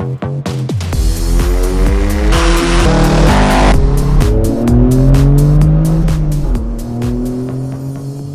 What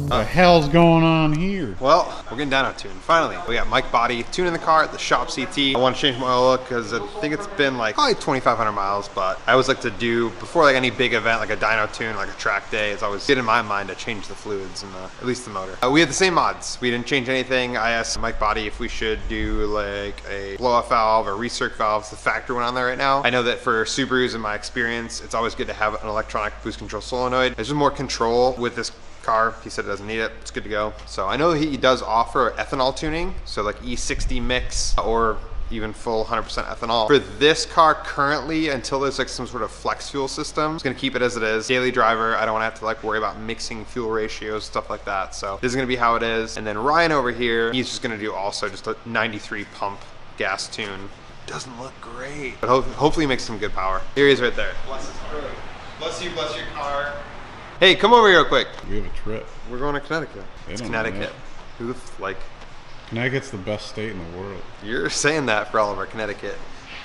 the hell's going on here? Well, we're getting dyno tuned. Finally, we got mic body tuning the car at the shop CT. I want to change my oil look because I think it's been like probably 2,500 miles, but I always like to do, before like any big event, like a dyno tune, like a track day, it's always good in my mind to change the fluids and at least the motor. We had the same mods. We didn't change anything. I asked mic body if we should do like a blow-off valve or recirc valves. The factory one on there right now. I know that for Subarus, in my experience, it's always good to have an electronic boost control solenoid. There's just more control with this car. He said it doesn't need it. It's good to go. So I know he does offer ethanol tuning, so like E60 mix or even full 100% ethanol. For this car currently, until there's like some sort of flex fuel system, it's gonna keep it as it is. Daily driver, I don't wanna have to like worry about mixing fuel ratios, stuff like that. So this is gonna be how it is. And then Ryan over here, he's just gonna do also just a 93 pump gas tune. Doesn't look great, but hopefully makes some good power. Here he is right there. Bless his heart. Bless you, bless your car. Hey, come over here real quick. We have a trip. We're going to Connecticut. It's Connecticut. Connecticut's the best state in the world. You're saying that for all of our Connecticut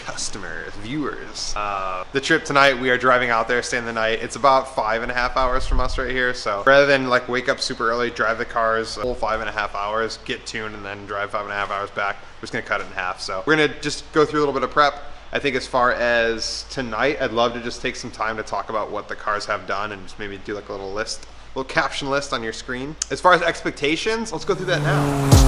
customers, viewers. The trip tonight, we are driving out there, staying the night. It's about 5.5 hours from us right here. So rather than like wake up super early, drive the cars a whole 5.5 hours, get tuned, and then drive 5.5 hours back, we're just gonna cut it in half. So we're gonna just go through a little bit of prep. I think as far as tonight, I'd love to just take some time to talk about what the cars have done and just maybe do like a little list, a little caption list on your screen. As far as expectations, let's go through that now.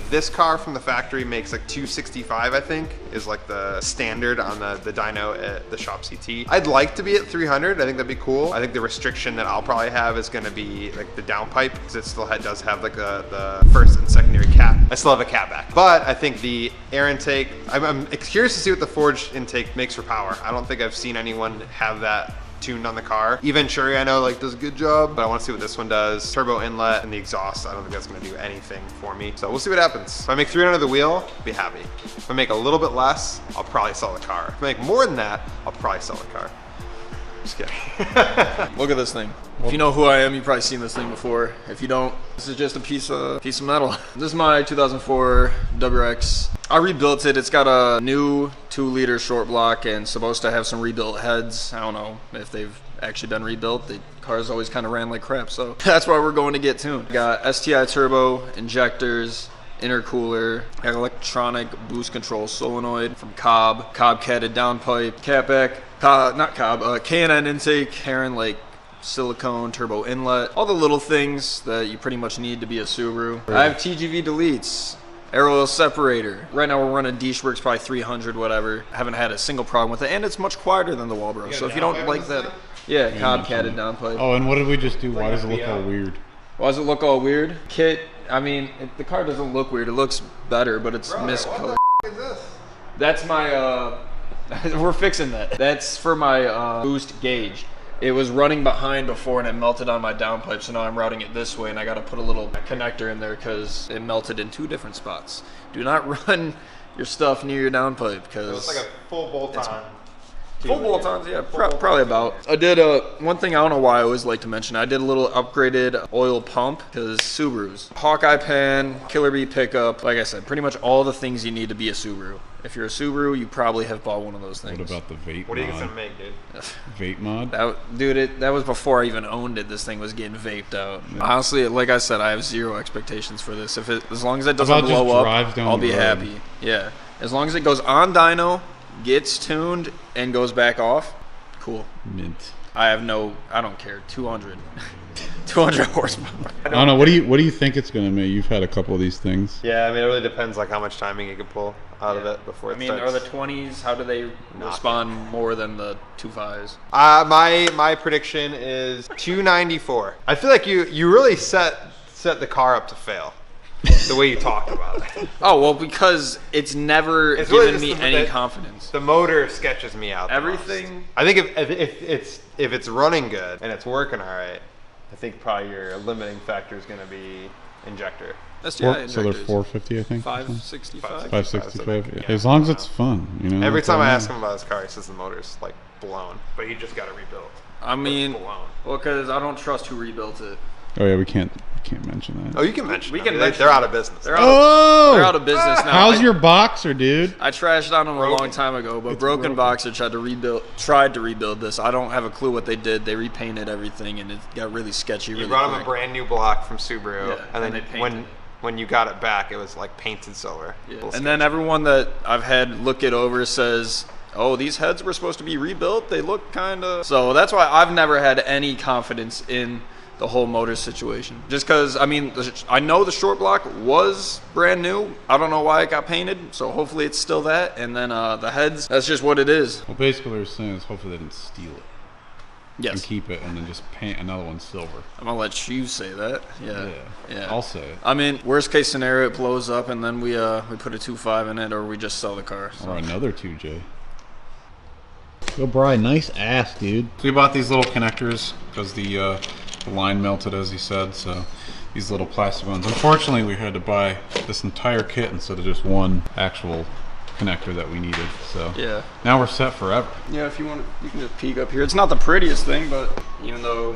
This car from the factory makes like 265, I think, is like the standard on the dyno at the shop CT. I'd like to be at 300. I think that'd be cool. I think the restriction that I'll probably have is going to be like the downpipe, because it still does have like the first and secondary cat. I still have a catback, but I think the air intake, I'm curious to see what the forged intake makes for power. I don't think I've seen anyone have that tuned on the car. Even Shuri, I know, like does a good job, but I want to see what this one does. Turbo inlet and the exhaust, I don't think that's going to do anything for me. So we'll see what happens. If I make 300 under the wheel, I'll be happy. If I make a little bit less, I'll probably sell the car. If I make more than that, I'll probably sell the car. Just kidding. Look at this thing. If you know who I am, you've probably seen this thing before. If you don't, this is just a piece of metal. This is my 2004 WRX. I rebuilt it. It's got a new 2-liter short block and supposed to have some rebuilt heads. I don't know if they've actually been rebuilt. The cars always kind of ran like crap, so that's why we're going to get tuned. Got STI Turbo, injectors, intercooler, got electronic boost control solenoid from Cobb catted downpipe, Catback, K&N Intake, Perrin like silicone turbo inlet, all the little things that you pretty much need to be a Subaru. I have TGV Deletes, Oil Separator. Right now we're running DeatschWerks probably 300 whatever. Haven't had a single problem with it, and it's much quieter than the Walbro. So if you don't like that, yeah, Cobb catted downpipe. Oh, and what did we just do? Why does it look all weird? Why does it look all weird? Kit, I mean, the car doesn't look weird. It looks better, but it's miscolored. What the is this? That's my, we're fixing that. That's for my boost gauge. It was running behind before and it melted on my downpipe, so now I'm routing it this way and I gotta put a little connector in there because it melted in 2 different spots. Do not run your stuff near your downpipe because it's like a full bolt-on. Full bolt-ons, yeah, probably about. I did one thing I don't know why I always like to mention. I did a little upgraded oil pump because Subarus. Hawkeye pan, Killer Bee pickup. Like I said, pretty much all the things you need to be a Subaru. If you're a Subaru, you probably have bought one of those things. What about the vape mod? What are you gonna make, dude? Vape mod? That was before I even owned it. This thing was getting vaped out. Yeah. Honestly, like I said, I have 0 expectations for this. As long as it doesn't blow up, I'll be happy. Yeah, as long as it goes on dyno, gets tuned, and goes back off, cool. Mint. I don't care. 200 horsepower. I don't know. What do you think it's gonna make? You've had a couple of these things. Yeah, I mean, it really depends like how much timing you can pull out of it before it starts. Are the 20s, how do they respond more than the 2.5s? My prediction is 294. I feel like you really set the car up to fail. The way you talked about it. Oh, well, because it's never given me any confidence. The motor sketches me out. Everything. I think if it's running good and it's working all right, I think probably your limiting factor is going to be injector. So they're 450, I think. 565. 565. Yeah. As long as it's fun, you know. Every time I ask him about his car, he says the motor's like blown, but he just got it rebuilt. I mean, well, because I don't trust who rebuilt it. Oh yeah, we can't mention that. Oh, you can mention We them. can mention They're out of business. They're out of business now. How's your boxer, dude? I trashed on them a long time ago, but Broken Boxer tried to rebuild this. I don't have a clue what they did. They repainted everything, and it got really sketchy. You brought them a brand new block from Subaru, Yeah, and then they painted when you got it back, it was like painted silver. Yeah. And then everyone that I've had look it over says, oh, these heads were supposed to be rebuilt. They look kind of... So that's why I've never had any confidence in the whole motor situation. Just because, I mean, I know the short block was brand new. I don't know why it got painted, so hopefully it's still that. And then the heads, that's just what it is. Well, basically what they're saying is hopefully they didn't steal it. Yes. And keep it and then just paint another one silver. I'm going to let you say that. Yeah. I'll say it. I mean, worst case scenario, it blows up and then we put a 2.5 in it, or we just sell the car. So. Or another 2J. Yo, Brian, nice ass, dude. So we bought these little connectors because the line melted, as he said, so these little plastic ones. Unfortunately, we had to buy this entire kit instead of just one actual connector that we needed. So yeah, now we're set forever. Yeah, if you want, you can just peek up here. It's not the prettiest thing, but even though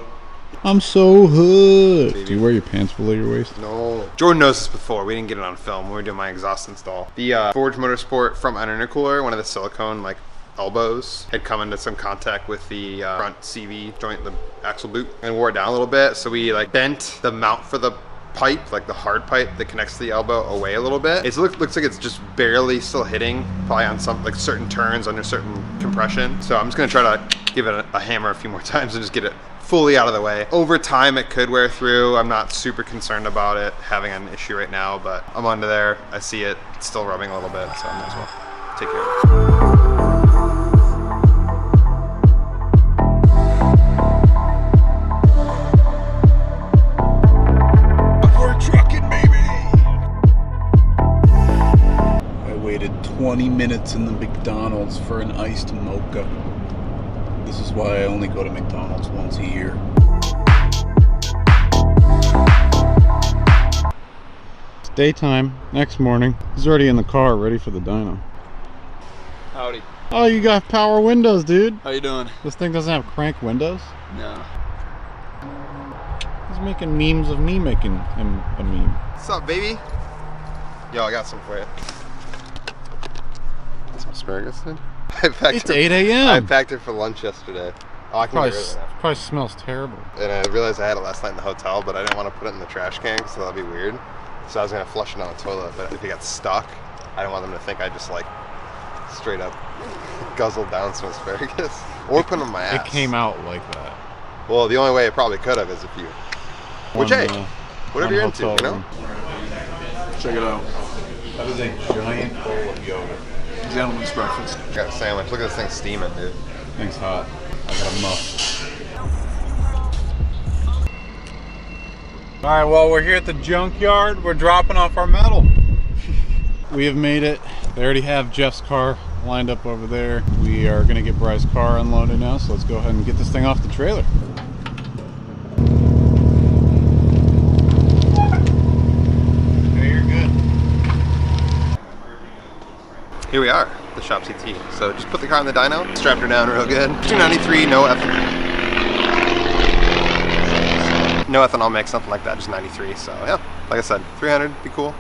I'm so hood. Do you wear your pants below your waist? No. Jordan knows this before. We didn't get it on film when we were doing my exhaust install. The Forge Motorsport front intercooler, one of the silicone like elbows, had come into some contact with the front CV joint, the axle boot, and wore it down a little bit. So we like bent the mount for the pipe, like the hard pipe that connects to the elbow, away a little bit. It looks like it's just barely still hitting, probably on some like certain turns under certain compression. So I'm just gonna try to give it a hammer a few more times and just get it fully out of the way. Over time it could wear through. I'm not super concerned about it having an issue right now, but I'm under there. I see it still rubbing a little bit, so I might as well take care of it. Trucking, baby! I waited 20 minutes in the McDonald's for an iced mocha. This is why I only go to McDonald's once a year. It's daytime, next morning. He's already in the car, ready for the dyno. Howdy. Oh, you got power windows, dude. How you doing? This thing doesn't have crank windows? No. He's making memes of me making him a meme. What's up, baby? Yo, I got some for you. Some asparagus, dude. It's 8 a.m. I packed it for lunch yesterday. Oh, I can get rid of that. Probably smells terrible. And I realized I had it last night in the hotel, but I didn't want to put it in the trash can because that'd be weird. So I was gonna flush it down the toilet, but if it got stuck, I didn't want them to think I just like straight up guzzled down some asparagus or put it in my ass. It came out like that. Well, the only way it probably could have is if you. Which, hey, whatever you're into, you know? Check it out. That is a giant bowl of yogurt. Gentleman's breakfast. Got a sandwich. Look at this thing steaming, dude. Thing's hot. I got a muff. Alright, well, we're here at the junkyard. We're dropping off our metal. We have made it. They already have Jeff's car lined up over there. We are going to get Bryce's car unloaded now, so let's go ahead and get this thing off the trailer. Here we are, the shop CT. So just put the car in the dyno, strapped her down real good. 293, no ethanol. No ethanol mix, something like that, just 93. So yeah, like I said, 300, be cool.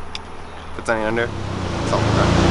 If it's any under, something like that.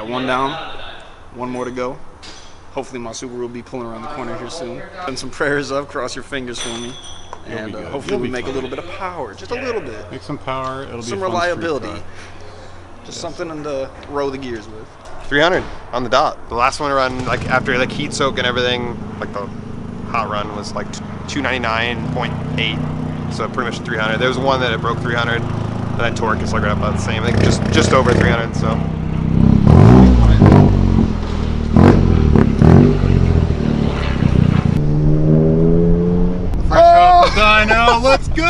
Got one down, one more to go. Hopefully my Subaru will be pulling around the corner here soon. And some prayers up, cross your fingers for me. And hopefully we make a little bit of power, just a little bit. Make some power, it'll be some fun reliability. Just something to roll the gears with. 300 on the dot. The last one run, like after like heat soak and everything, like the hot run was like 299.8. So pretty much 300. There was one that it broke 300, and then torque is like right about the same. I think just over 300. So. Dyno, let's go!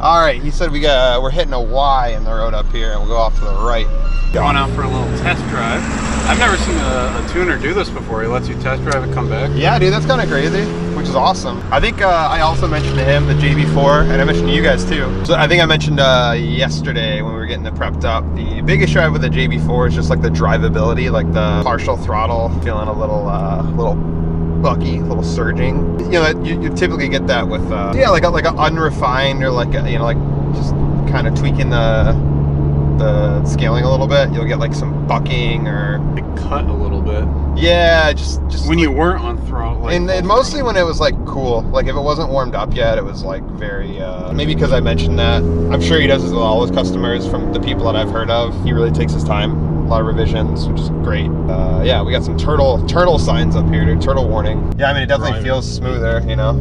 All right, he said we're hitting a Y in the road up here, and we'll go off to the right. Going out for a little test drive. I've never seen a tuner do this before. He lets you test drive and come back. Yeah, dude, that's kind of crazy, which is awesome. I think I also mentioned to him the JB4, and I mentioned to you guys too. So I think I mentioned yesterday when we were getting it prepped up, the biggest drive with the JB4 is just like the drivability, like the partial throttle, feeling a little bucky, a little surging. You know, you typically get that with like an unrefined or like like just kind of tweaking the scaling a little bit. You'll get like some bucking or it cut a little bit. Yeah, just when you weren't on throttle. Like, and mostly when it was like cool. Like if it wasn't warmed up yet, it was like very maybe because I mentioned that. I'm sure he does this with all his customers. From the people that I've heard of, he really takes his time. A lot of revisions, which is great. Yeah, we got some turtle signs up here, dude. Turtle warning. Yeah, I mean it definitely feels smoother, you know.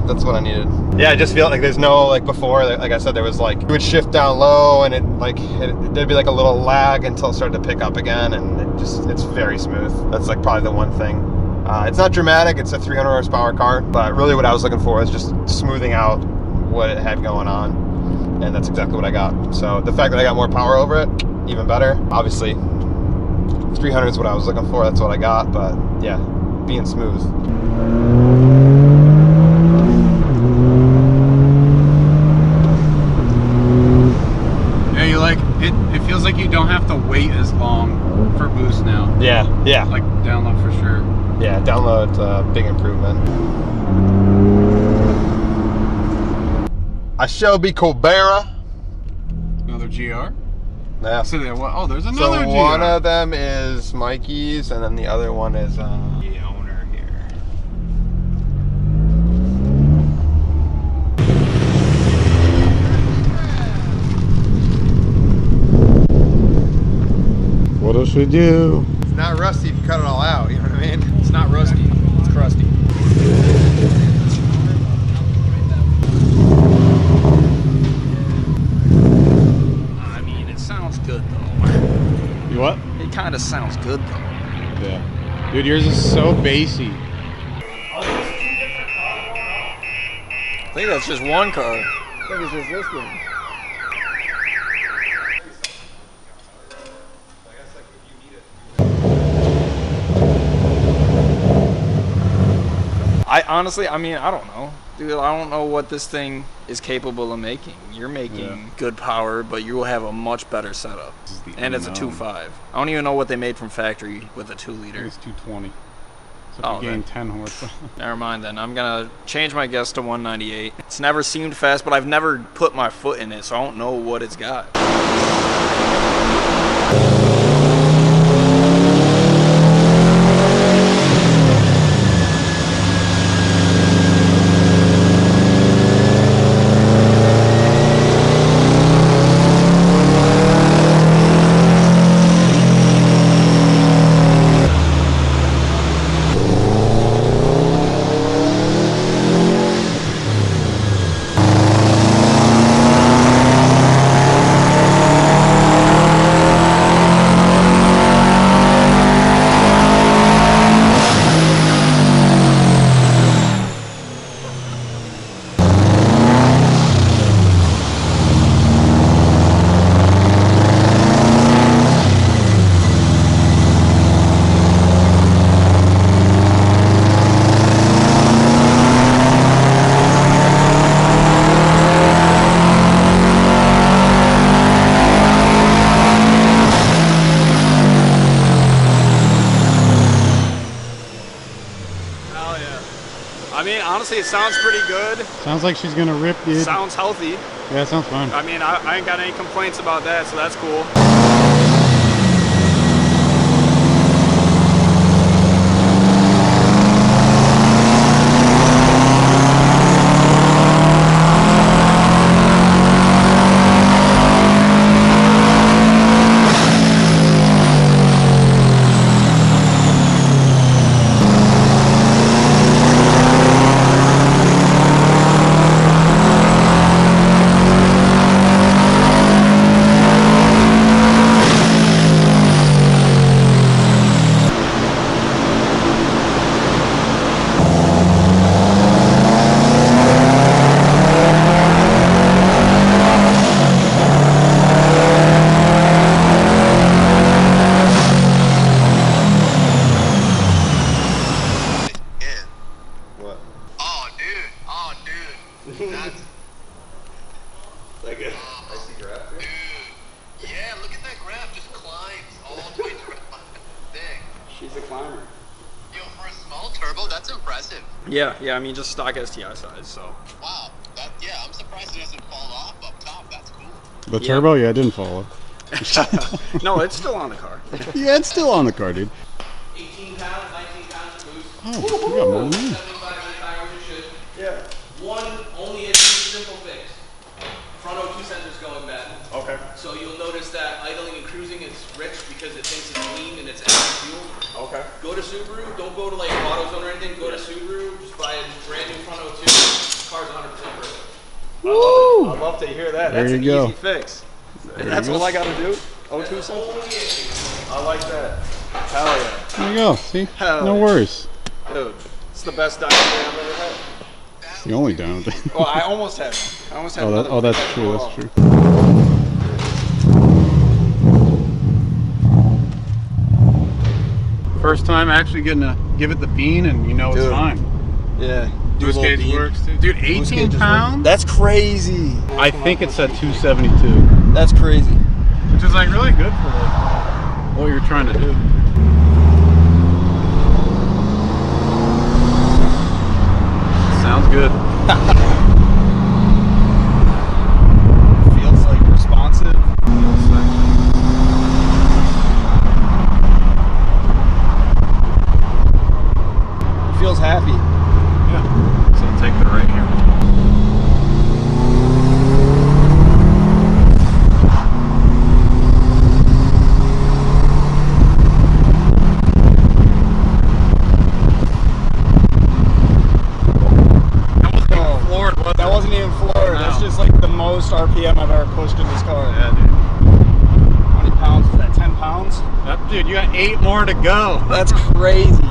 That's what I needed. Yeah, I just feel like there's no, like before, like I said, there was like, it would shift down low and there'd be like a little lag until it started to pick up again, and it's very smooth. That's like probably the one thing. It's not dramatic, it's a 300 horsepower car, but really what I was looking for is just smoothing out what it had going on, and that's exactly what I got. So the fact that I got more power over it, even better. Obviously, 300 is what I was looking for, that's what I got, but yeah, being smooth. It feels like you don't have to wait as long for boost now. Yeah. Like download for sure. Yeah, download, big improvement. A Shelby Cobra. Another GR? Yeah. So oh, there's another GR. One of them is Mikey's, and then the other one is the owner here. What else we do? It's not rusty if you cut it all out, you know what I mean? It's not rusty, it's crusty. I mean, it sounds good though. You what? It kind of sounds good though. Yeah. Dude, yours is so bassy. I think that's just one car. I think it's just this one. Honestly, I mean, I don't know. Dude, I don't know what this thing is capable of making. You're making good power, but you will have a much better setup. And it's a 2.5. I don't even know what they made from factory with a 2-liter. It's 220. So you gain 10 horsepower. Never mind then. I'm going to change my guess to 198. It's never seemed fast, but I've never put my foot in it, so I don't know what it's got. I mean, honestly, it sounds pretty good. Sounds like she's gonna rip, dude. Sounds healthy. Yeah, it sounds fun. I mean, I ain't got any complaints about that, so that's cool. Yeah, I mean, just stock STI size, so. Wow, yeah, I'm surprised it doesn't fall off up top. That's cool. The turbo, yeah, it didn't fall off. No, it's still on the car. Yeah, it's still on the car, dude. 18 pounds, 19 pounds of boost. Oh, you got more than me. 75 tires, you should. Yeah. Only a simple fix. Front O2 sensor's going bad. Okay. So you'll notice that idling and cruising is rich because it thinks it's clean and it's adding fuel. Okay. Go to Subaru. Don't go to like AutoZone or anything. Go to Subaru. Just buy a brand new front O2. Car's 100% perfect. Woo! I'd love to hear that. There That's you an go. easy fix. That's all I got to do? O2 sensor? I like that. Hell yeah. There you go. See? Hell No yeah. worries. Dude, it's the best dyno I've ever had. It's the only down thing. Well, I almost had one. I almost had another one. That's true. That's true. First time actually getting to give it the bean, and you know it's Dude. fine. Yeah. Boost gauge works too. Dude, 18 pounds? That's crazy. I think it said 272, That's crazy. which is like really good for like what you're trying to do. Sounds good. Feels like responsive. Feels happy. Yeah. So take the right here. That wasn't even floored. That's just like the most RPM I've ever pushed in this car. Yeah, dude. How many pounds is that? 10 pounds? Yep, dude, you got 8 more to go. That's crazy.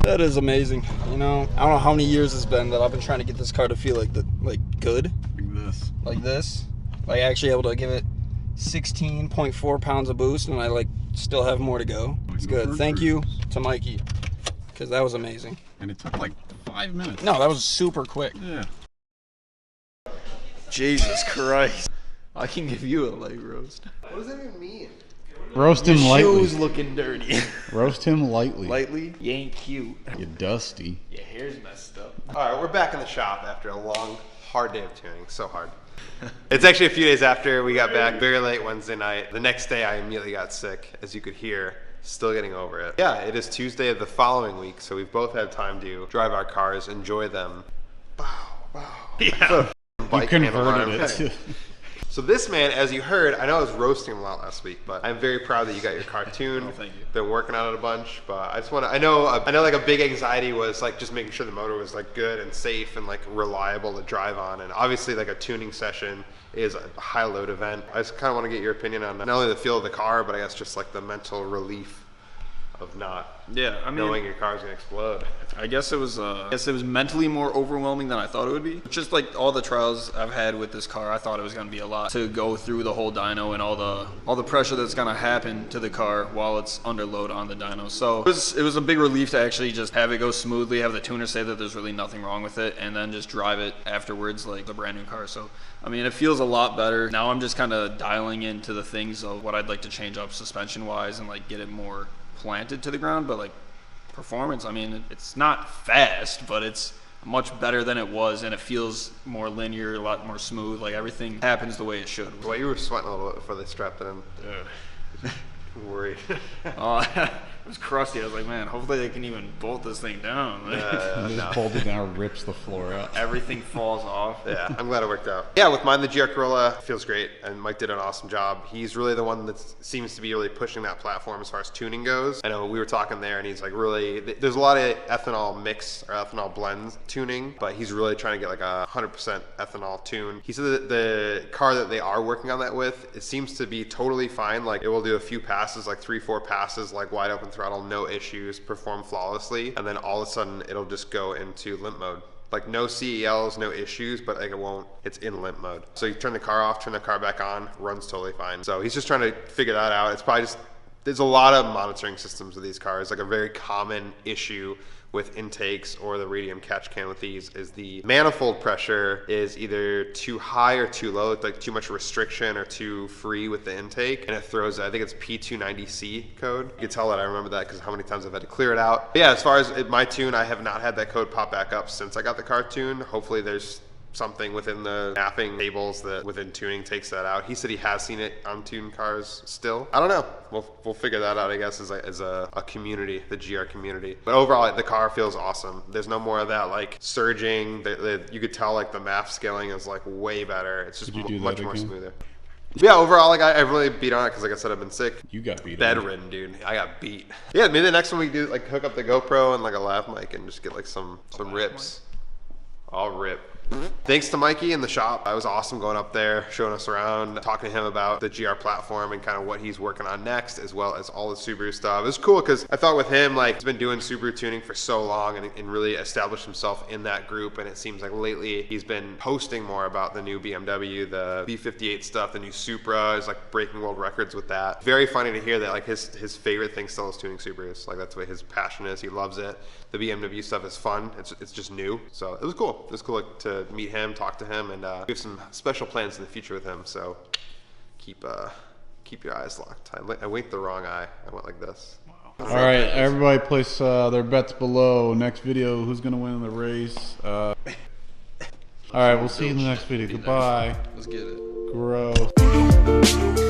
That is amazing. You know, I don't know how many years it's been that I've been trying to get this car to feel like good, Like this. like actually able to give it 16.4 pounds of boost, and I still have more to go. It's good. Thank you to Mikey, because that was amazing. And it took like 5 minutes. No, that was super quick. Yeah. Jesus Christ. I can give you a leg roast. What does that even mean? Roast him Shoes lightly. looking dirty. Roast him lightly. Lightly? You ain't cute. You dusty. Your hair's messed up. All right, we're back in the shop after a long, hard day of tuning. So hard. It's actually a few days after we got back, very late Wednesday night. The next day I immediately got sick, as you could hear. Still getting over it. Yeah, it is Tuesday of the following week, so we've both had time to drive our cars, enjoy them. Yeah. You Bike handle converted arm. it to... So this man, as you heard, I know I was roasting him a lot last week, but I'm very proud that you got your car tuned. Oh, thank you. Been working on it a bunch, but I just want to, I know like a big anxiety was like just making sure the motor was like good and safe and like reliable to drive on. And obviously like a tuning session is a high load event. I just kind of want to get your opinion on not only the feel of the car, but I guess just like the mental relief of not Yeah, I mean, knowing your car's gonna explode. I guess it was mentally more overwhelming than I thought it would be. Just like all the trials I've had with this car, I thought it was gonna be a lot to go through the whole dyno and all the pressure that's gonna happen to the car while it's under load on the dyno. So it was a big relief to actually just have it go smoothly, have the tuner say that there's really nothing wrong with it, and then just drive it afterwards like a brand new car. So I mean, it feels a lot better. Now I'm just kind of dialing into the things of what I'd like to change up suspension wise and like get it more planted to the ground. But like performance, I mean, it's not fast, but it's much better than it was, and it feels more linear, a lot more smooth. Like everything happens the way it should. Well, you were sweating a little bit before they strapped it in. I'm worried. It was crusty. I was like, man, hopefully they can even bolt this thing down. Just bolts it down, rips the floor out. Everything falls off. Yeah, I'm glad it worked out. Yeah, with mine, the GR Corolla feels great, and Mike did an awesome job. He's really the one that seems to be really pushing that platform as far as tuning goes. I know we were talking there, and he's like really, there's a lot of ethanol mix or ethanol blends tuning, but he's really trying to get like a 100% ethanol tune. He said that the car that they are working on that with, it seems to be totally fine. Like it will do a few passes, like 3-4 passes, like wide open throttle, no issues, perform flawlessly, and then all of a sudden it'll just go into limp mode. Like no CELs, no issues, but like it's in limp mode. So you turn the car off, turn the car back on, runs totally fine. So he's just trying to figure that out. It's probably just, there's a lot of monitoring systems with these cars. Like a very common issue with intakes or the radium catch can with these is the manifold pressure is either too high or too low, like too much restriction or too free with the intake, and it throws, I think it's P290C code. You can tell that I remember that because how many times I've had to clear it out. But yeah, as far as my tune, I have not had that code pop back up since I got the car tuned. Hopefully there's something within the mapping tables that within tuning takes that out. He said he has seen it on tuned cars still. I don't know. We'll figure that out, I guess, as a community, the GR community. But overall, the car feels awesome. There's no more of that like surging. You could tell like the map scaling is like way better. It's just much more smoother. Yeah, overall, like I really beat on it because, like I said, I've been sick. You got beat. Bedridden, dude. I got beat. Yeah, maybe the next one we do like hook up the GoPro and like a lav mic and just get like some rips. I'll rip. Thanks to Mikey in the shop. It was awesome going up there, showing us around, talking to him about the GR platform and kind of what he's working on next, as well as all the Subaru stuff. It was cool because I thought with him, like, he's been doing Subaru tuning for so long and really established himself in that group. And it seems like lately he's been posting more about the new BMW, the B58 stuff, the new Supra, is like breaking world records with that. Very funny to hear that like his favorite thing still is tuning Subarus. Like that's what his passion is. He loves it. The BMW stuff is fun. It's just new. So it was cool. It was cool to meet him, talk to him, and we have some special plans in the future with him. So keep your eyes locked. I winked the wrong eye. I went like this. Wow. All right, everybody place their bets below. Next video, who's gonna win the race? All right, we'll see you in the next video. Goodbye. Let's get it. Gross.